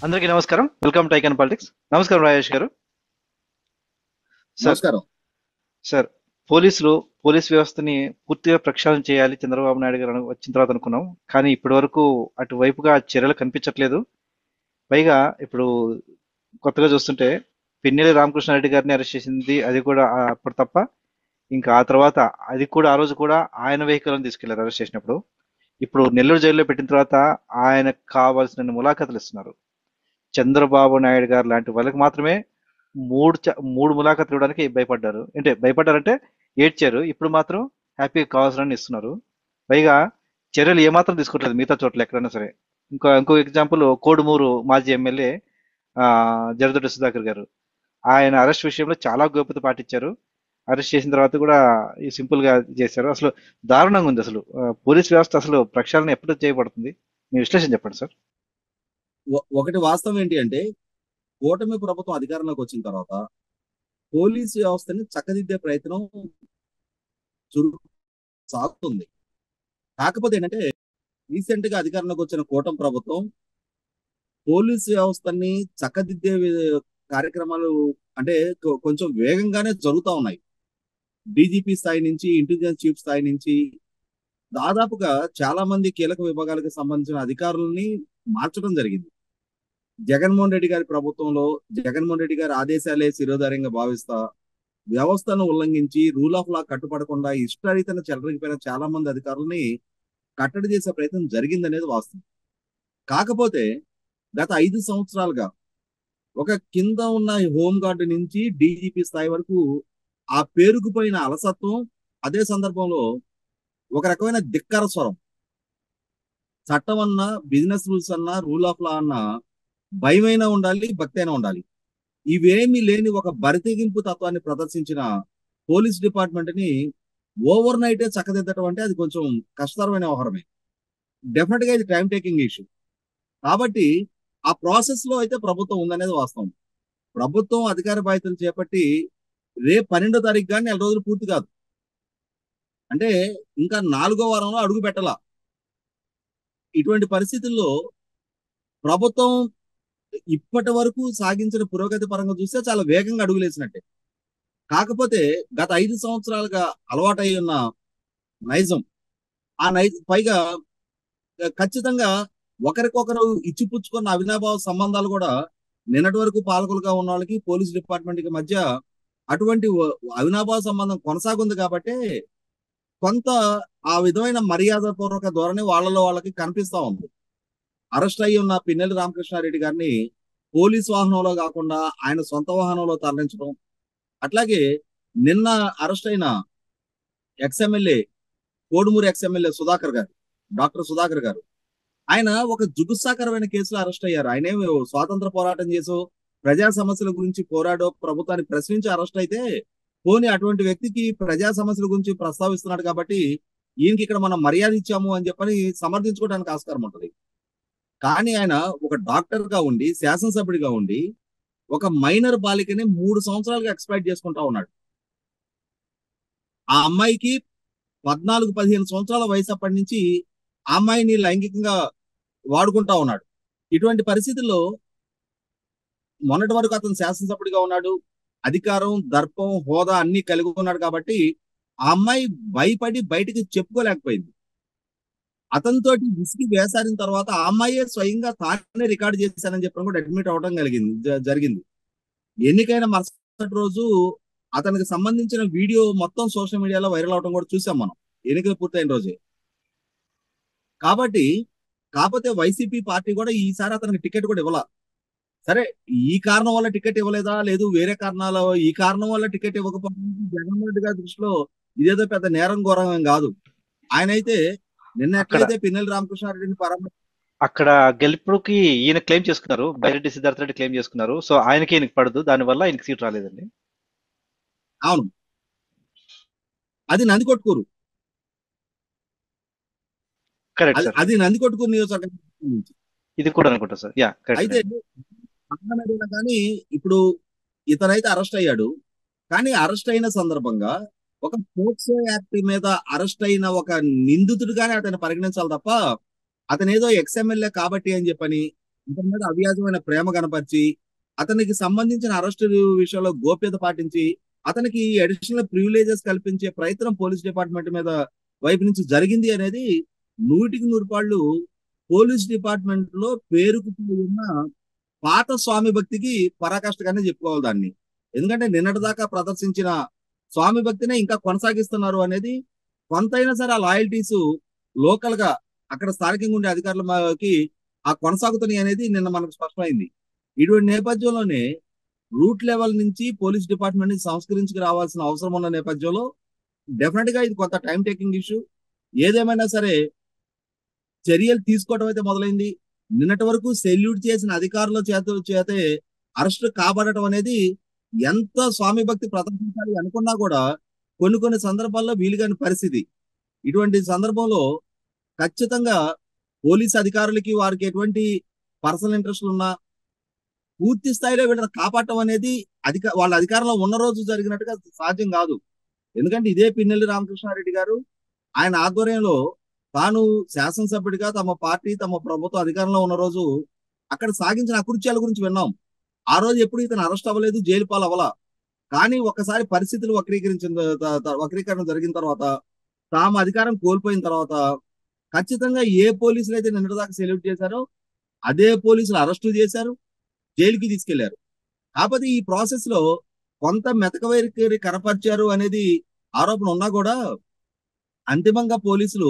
అందరికీ నమస్కారం. Welcome to icon politics. నమస్కారం రాజేష్ గారు. సార్, నమస్కారం. సార్, పోలీసులు పోలీస్ వ్యవస్థని పూర్తిగా ప్రక్షాళన చేయాలి చంద్రబాబు నాయుడు గారు వచ్చిన తర్వాత అనుకున్నాం. కానీ ఇప్పటి వరకు అటువైపుగా చర్యలు కనిపించట్లేదు. పైగా ఇప్పుడు కొత్తగా చూస్తుంటే పిన్నెల్లి రామకృష్ణారెడ్డి గారిని అరెస్ట్ చేసింది అది కూడా అప్పుడు తప్ప, ఇంకా ఆ తర్వాత అది కూడా ఆ రోజు కూడా ఆయన వెహికల్ తీసుకెళ్లారు అరెస్ట్ చేసినప్పుడు. ఇప్పుడు నెల్లూరు జైల్లో పెట్టిన తర్వాత ఆయనకు కావాల్సిన ములాఖతులు ఇస్తున్నారు. చంద్రబాబు నాయుడు గారు లాంటి వాళ్ళకి మాత్రమే మూడు ములాఖతులు ఇవ్వడానికి భయపడ్డారు. అంటే భయపడ్డారంటే ఏడ్చారు. ఇప్పుడు మాత్రం హ్యాపీగా కావాల్సిన ఇస్తున్నారు. పైగా చర్యలు ఏమాత్రం తీసుకోవట్లేదు మిగతా చోట్ల ఎక్కడైనా సరే. ఇంకో ఎగ్జాంపుల్ కోడుమూరు మాజీ ఎమ్మెల్యే జరదొడ్డి సుధాకర్ గారు. ఆయన అరెస్ట్ విషయంలో చాలా గోప్యత పాటించారు. అరెస్ట్ చేసిన తర్వాత కూడా ఈ సింపుల్ గా చేశారు. అసలు దారుణంగా ఉంది. అసలు పోలీస్ వ్యవస్థ అసలు ప్రక్షాళన ఎప్పుడు చేయబడుతుంది? మీ విశ్లేషణ చెప్పండి సార్. ఒకటి వాస్తవం ఏంటి అంటే, కూటమి ప్రభుత్వం అధికారంలోకి వచ్చిన తర్వాత పోలీసు వ్యవస్థని చక్కదిద్దే ప్రయత్నం చురుకు సాగుతుంది. కాకపోతే ఏంటంటే, రీసెంట్ గా అధికారంలోకి వచ్చిన కూటమి ప్రభుత్వం పోలీసు వ్యవస్థని చక్కదిద్దే కార్యక్రమాలు అంటే కొంచెం వేగంగానే జరుగుతూ ఉన్నాయి. డీజీపీ స్థాయి నుంచి, ఇంటెలిజెన్స్ చీఫ్ స్థాయి నుంచి దాదాపుగా చాలా మంది కీలక విభాగాలకు సంబంధించిన అధికారులని మార్చడం జరిగింది. జగన్మోహన్ రెడ్డి గారి ప్రభుత్వంలో జగన్మోహన్ రెడ్డి గారి ఆదేశాలే శిరోధార్యంగా భావిస్తా వ్యవస్థను ఉల్లంఘించి రూల్ ఆఫ్ లా కట్టుపడకుండా ఇష్టారీతన చెలరేగిపోయిన చాలా మంది అధికారులని కట్టడి చేసే ప్రయత్నం జరిగిందనేది వాస్తవం. కాకపోతే గత 5 సంవత్సరాలుగా ఒక కింద ఉన్న హోంగార్డు నుంచి డీజీపీ స్థాయి వరకు ఆ పేరుకుపోయిన అలసత్వం, అదే సందర్భంలో ఒక రకమైన ధిక్కార స్వరం, చట్టం అన్నా, బిజినెస్ రూల్స్ అన్నా, రూల్ ఆఫ్ లా అన్నా భయమైనా ఉండాలి, భక్తి అయినా ఉండాలి. ఇవేమీ లేని ఒక బరితెగింపు తత్వాన్ని ప్రదర్శించిన పోలీస్ డిపార్ట్మెంట్ ని ఓవర్ నైటే చక్కదిద్దటం అంటే అది కొంచెం కష్టతరమైన వ్యవహారమే. డెఫినెట్ గా ఇది టైం టేకింగ్ ఇష్యూ. కాబట్టి ఆ ప్రాసెస్ లో అయితే ప్రభుత్వం ఉందనేది వాస్తవం. ప్రభుత్వం అధికార బాధ్యతలు చేపట్టి రేపు 12వ తారీఖు కానీ 4 రోజులు పూర్తి కాదు. అంటే ఇంకా 4వ వారంలో అడుగు పెట్టాల. ఇటువంటి పరిస్థితుల్లో ప్రభుత్వం ఇప్పటి వరకు సాగించిన పురోగతి పరంగా చూస్తే చాలా వేగంగా అడుగులేసినట్టే. కాకపోతే గత 5 సంవత్సరాలుగా అలవాటై ఉన్న నైజం, ఆ నైజం పైగా ఖచ్చితంగా ఒకరికొకరు ఇచ్చిపుచ్చుకున్న అవినాభావ సంబంధాలు కూడా నిన్నటి వరకు పాలకులుగా ఉన్న వాళ్ళకి పోలీస్ డిపార్ట్మెంట్ కి మధ్య అటువంటి అవినాభావ సంబంధం కొనసాగుంది కాబట్టి కొంత ఆ విధమైన మర్యాద పూర్వక ధోరణి వాళ్ళలో వాళ్ళకి కనిపిస్తా ఉంది. అరెస్ట్ అయ్యి ఉన్న పిన్నెల్లి రామకృష్ణారెడ్డి గారిని పోలీస్ వాహనంలో కాకుండా ఆయన సొంత వాహనంలో తరలించడం, అట్లాగే నిన్న అరెస్ట్ అయిన ఎక్స్ఎమ్మెల్యే కోడుమూరు ఎక్స్ఎమ్మెల్యే సుధాకర్ గారు, డాక్టర్ సుధాకర్ గారు, ఆయన ఒక జుగుత్సాకరమైన కేసులో అరెస్ట్ అయ్యారు. ఆయన ఏమి స్వాతంత్ర పోరాటం చేసో ప్రజా సమస్యల గురించి పోరాడో ప్రభుత్వాన్ని ప్రశ్నించి అరెస్ట్ అయితే, పోనీ అటువంటి వ్యక్తికి ప్రజా సమస్యల గురించి ప్రస్తావిస్తున్నాడు కాబట్టి ఈయనకి ఇక్కడ మనం మర్యాద ఇచ్చాము అని చెప్పని సమర్థించుకోవడానికి ఆస్కారం ఉంటుంది. కానీ ఆయన ఒక డాక్టర్ గా ఉండి, శాసనసభ్యుడిగా ఉండి, ఒక మైనర్ బాలికని 3 సంవత్సరాలుగా ఎక్స్ప్లాయిట్ చేసుకుంటా ఉన్నాడు. ఆ అమ్మాయికి 14-15 సంవత్సరాల వయసు అప్పటి నుంచి ఆ అమ్మాయిని లైంగికంగా వాడుకుంటా ఉన్నాడు. ఇటువంటి పరిస్థితుల్లో మొన్నటి వరకు అతను శాసనసభ్యుడిగా ఉన్నాడు, అధికారం, దర్పం, హోదా అన్ని కలిగి ఉన్నాడు కాబట్టి ఆ అమ్మాయి భయపడి బయటికి చెప్పుకోలేకపోయింది. అతనితో విసిగి వేసారిన తర్వాత ఆ అమ్మాయే స్వయంగా తానే రికార్డు చేశానని చెప్పని కూడా అడ్మిట్ అవడం జరిగింది. ఎన్నికైన మరుసటి రోజు అతనికి సంబంధించిన వీడియో మొత్తం సోషల్ మీడియాలో వైరల్ అవడం కూడా చూసాం మనం, ఎన్నికలు పూర్తయిన రోజే. కాబట్టి కాకపోతే వైసీపీ పార్టీ కూడా ఈసారి అతనికి టికెట్ కూడా ఇవ్వాల. సరే, ఈ కారణం వల్ల టికెట్ ఇవ్వలేదా, లేదు వేరే కారణాలు, ఈ కారణం వల్ల టికెట్ ఇవ్వకపోవడం జగన్మోహన్ రెడ్డి గారి దృష్టిలో ఇదేదో పెద్ద నేరం ఘోరం కాదు. ఆయన అయితే నిన్న అక్కడ ఎట్లయితే పిన్నెల్లి రామకృష్ణారెడ్డిని అక్కడ గెలుపుకి ఈయన క్లెయిమ్ చేసుకున్నారు. బైరెడ్డి సిద్ధార్థ రెడ్డి క్లెయిమ్ చేసుకున్నారు. సో ఆయనకి ఈయనకి పడదు. దానివల్ల ఆయనకి సీట్ రాలేదండి. అవును, అది నందికొట్కూరు. కరెక్ట్ అది సార్. అది నందికొట్కూరు నియోజకవర్గం నుంచి. ఇది కూడా అనుకుంటా సార్. యా, కరెక్ట్ అయితే అండి. కానీ ఇప్పుడు ఇతనైతే అరెస్ట్ అయ్యాడు. కానీ అరెస్ట్ అయిన సందర్భంగా ఒక పోక్సో యాక్ట్ మీద అరెస్ట్ అయిన ఒక నిందితుడిగానే అతను పరిగణించాలి తప్ప, అతను ఏదో ఎక్స్ఎమ్మెల్యే కాబట్టి అని చెప్పని అతని మీద అవ్యాజమైన ప్రేమ కనపరిచి అతనికి సంబంధించిన అరెస్టు విషయంలో గోప్యత పాటించి అతనికి అడిషనల్ ప్రివిలేజెస్ కల్పించే ప్రయత్నం పోలీస్ డిపార్ట్మెంట్ మీద వైపు నుంచి జరిగింది అనేది 100కి 100 పోలీస్ డిపార్ట్మెంట్ లో పేరుకు ఉన్న పాత స్వామి భక్తికి పరాకాష్ఠగానే చెప్పుకోవాలి దాన్ని. ఎందుకంటే నిన్నటిదాకా ప్రదర్శించిన స్వామి భక్తినే ఇంకా కొనసాగిస్తున్నారు అనేది కొంతైనా సరే ఆ లాయల్టీస్ లోకల్ గా అక్కడ స్థానికంగా ఉండే అధికారులకి ఆ కొనసాగుతున్నాయి అనేది నిన్న మనకు స్పష్టమైంది. ఇటువంటి నేపథ్యంలోనే రూట్ లెవెల్ నుంచి పోలీస్ డిపార్ట్మెంట్ ని సంస్కరించుకు రావాల్సిన అవసరం ఉన్న నేపథ్యంలో డెఫినెట్ గా ఇది కొంత టైం టేకింగ్ ఇష్యూ. ఏదేమైనా సరే చర్యలు తీసుకోవడం అయితే మొదలైంది. నిన్నటి వరకు సెల్యూట్ చేసిన అధికారుల చేతే అరెస్ట్ కాబడటం అనేది ఎంత స్వామి భక్తి ప్రదర్శించాలి అనుకున్నా కూడా కొన్ని సందర్భాల్లో వీలుగాని పరిస్థితి. ఇటువంటి సందర్భంలో ఖచ్చితంగా పోలీస్ అధికారులకి వారికి ఎటువంటి పర్సనల్ ఇంట్రెస్ట్లు ఉన్నా పూర్తి స్థాయిలో వీళ్ళని కాపాడటం అనేది వాళ్ళ అధికారంలో ఉన్న రోజు జరిగినట్టుగా సాధ్యం కాదు. ఎందుకంటే ఇదే పిన్నెల్లి రామకృష్ణారెడ్డి గారు ఆయన ఆధ్వర్యంలో తాను శాసనసభ్యుడిగా తమ పార్టీ తమ ప్రభుత్వం అధికారంలో ఉన్న రోజు అక్కడ సాగించిన అకృత్యాల గురించి విన్నాం. ఆ రోజు ఎప్పుడు ఇతను అరెస్ట్ అవ్వలేదు, జైలు పాలు అవ్వలా. కానీ ఒకసారి పరిస్థితులు వక్రీకరణ జరిగిన తర్వాత తాము అధికారం కోల్పోయిన తర్వాత ఖచ్చితంగా ఏ పోలీసులు అయితే నిన్నటిదాకా సెల్యూట్ చేశారో అదే పోలీసులు అరెస్టు చేశారు, జైలుకి తీసుకెళ్లారు. కాకపోతే ఈ ప్రాసెస్ లో కొంత మెతకవైఖరి కనపరిచారు అనేది ఆరోపణ ఉన్నా కూడా అంతిమంగా పోలీసులు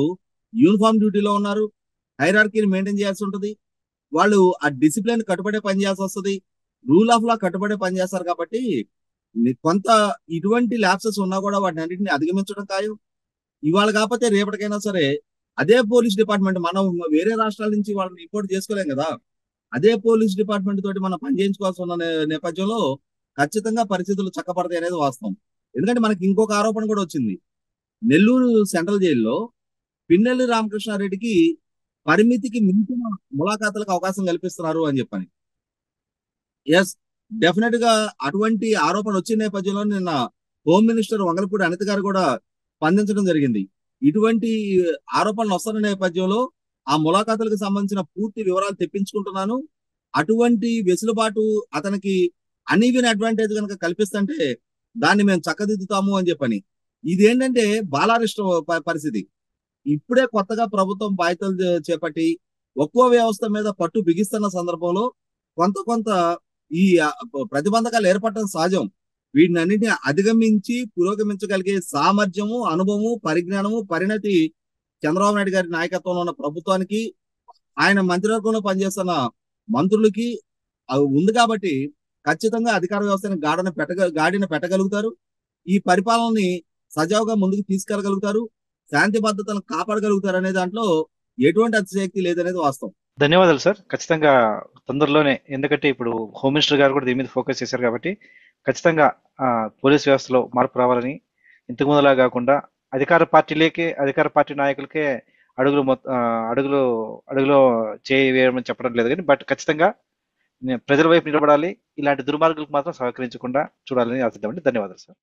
యూనిఫామ్ డ్యూటీలో ఉన్నారు, హైరార్కీని మెయింటైన్ చేయాల్సి ఉంటుంది, వాళ్ళు ఆ డిసిప్లిన్ కట్టుబడే పనిచేయాల్సి వస్తుంది, రూల్ ఆఫ్ లా కట్టుబడే పనిచేస్తారు. కాబట్టి కొంత ఇటువంటి ల్యాప్సెస్ ఉన్నా కూడా వాటిని అన్నింటినీ అధిగమించడం ఖాయం. ఇవాళ కాకపోతే రేపటికైనా సరే అదే పోలీస్ డిపార్ట్మెంట్, మనం వేరే రాష్ట్రాల నుంచి వాళ్ళని ఇంపోర్ట్ చేసుకోలేం కదా, అదే పోలీస్ డిపార్ట్మెంట్ తోటి మనం పనిచేయించుకోవాల్సి ఉన్న నేపథ్యంలో ఖచ్చితంగా పరిస్థితులు చక్కబడతాయి అనేది వాస్తవం. ఎందుకంటే మనకి ఇంకొక ఆరోపణ కూడా వచ్చింది. నెల్లూరు సెంట్రల్ జైల్లో పిన్నెల్లి రామకృష్ణారెడ్డికి పరిమితికి మించిన ములాఖాతులకు అవకాశం కల్పిస్తున్నారు అని చెప్పని. ఎస్, డెఫినెట్ గా అటువంటి ఆరోపణ వచ్చిన నేపథ్యంలో నిన్న హోమ్ మినిస్టర్ వంగలపూడి అనిత గారు కూడా స్పందించడం జరిగింది. ఇటువంటి ఆరోపణలు వస్తున్న నేపథ్యంలో ఆ ములాఖాతులకు సంబంధించిన పూర్తి వివరాలు తెప్పించుకుంటున్నాను, అటువంటి వెసులుబాటు అతనికి అన్ఈవెన్ అడ్వాంటేజ్ కనుక కల్పిస్తుంటే దాన్ని మేము చక్కదిద్దుతాము అని చెప్పని. ఇదేంటంటే బాలారిష్ట పరిస్థితి. ఇప్పుడే కొత్తగా ప్రభుత్వం బాధ్యతలు చేపట్టి ఒక్కో వ్యవస్థ మీద పట్టు బిగిస్తున్న సందర్భంలో కొంత ఈ ప్రతిబంధకాలు ఏర్పడటం సహజం. వీటిని అన్నింటినీ అధిగమించి పురోగమించగలిగే సామర్థ్యము, అనుభవము, పరిజ్ఞానము, పరిణతి చంద్రబాబు నాయుడు గారి నాయకత్వంలో ఉన్న ప్రభుత్వానికి, ఆయన మంత్రివర్గంలో పనిచేస్తున్న మంత్రులకి ఉంది. కాబట్టి ఖచ్చితంగా అధికార వ్యవస్థని గాడిన పెట్టగలుగుతారు, ఈ పరిపాలనని సజావుగా ముందుకు తీసుకెళ్లగలుగుతారు, శాంతి భద్రతలను కాపాడగలుగుతారు అనే దాంట్లో ఎటువంటి అతిశయక్తి లేదనేది వాస్తవం. ధన్యవాదాలు సార్. ఖచ్చితంగా తొందరలోనే, ఎందుకంటే ఇప్పుడు హోమ్ మినిస్టర్ గారు కూడా దీని మీద ఫోకస్ చేశారు కాబట్టి ఖచ్చితంగా పోలీస్ వ్యవస్థలో మార్పు రావాలని, ఇంతకు ముందులా కాకుండా అధికార పార్టీ నాయకులకే అడుగులో చేయి వేయమని చెప్పడం లేదు కానీ, బట్ ఖచ్చితంగా ప్రజల వైపు నిలబడాలి, ఇలాంటి దుర్మార్గులకు మాత్రం సహకరించకుండా చూడాలని ఆశిద్దామండి. ధన్యవాదాలు సార్.